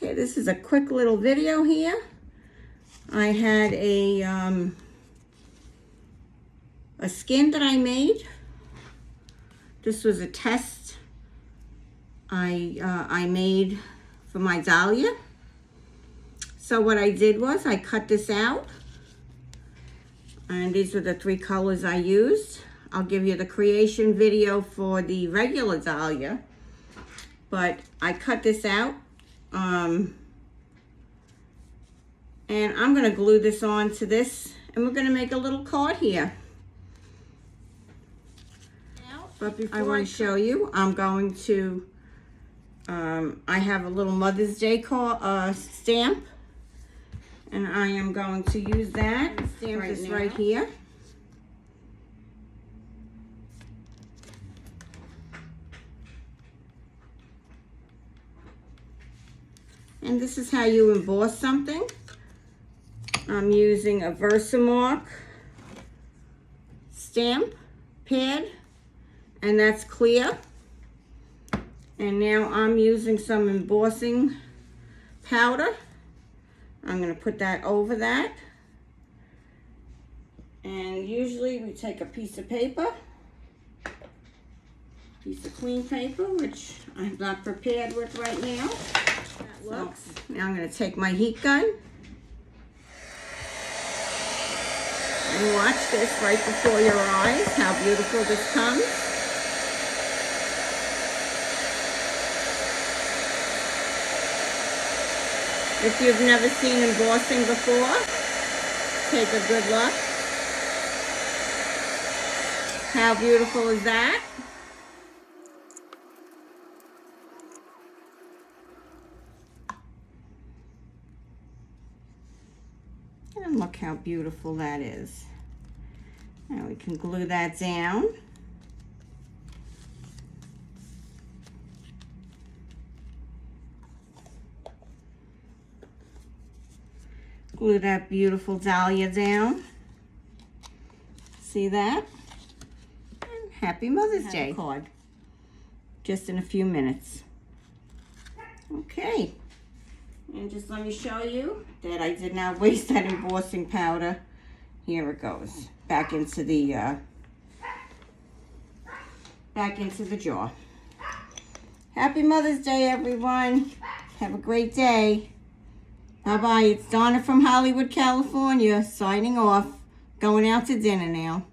Okay, this is a quick little video here. I had a skin that I made. This was a test I made for my Dahlia. So what I did was I cut this out, and these are the 3 colors I used. I'll give you the creation video for the regular Dahlia, but I cut this out, and I'm going to glue this on to this, and we're going to make a little card here. But before I want to show you, I'm going to, I have a little Mother's Day stamp, and I am going to use that. Stamp this right here. And this is how you emboss something. I'm using a Versamark stamp pad, and that's clear. And now I'm using some embossing powder. I'm going to put that over that. And usually we take a piece of paper, piece of clean paper, which I'm not prepared with right now. That looks. Now I'm going to take my heat gun and watch this right before your eyes, how beautiful this comes. If you've never seen embossing before, take a good look. How beautiful is that? And look how beautiful that is. Now we can glue that down. Glue that beautiful Dahlia down. See that? And happy Mother's Day card. Just in a few minutes. Okay. And just let me show you that I did not waste that embossing powder. Here it goes. Back into the jar. Happy Mother's Day, everyone. Have a great day. Bye-bye. It's Donna from Hollywood, California, signing off. Going out to dinner now.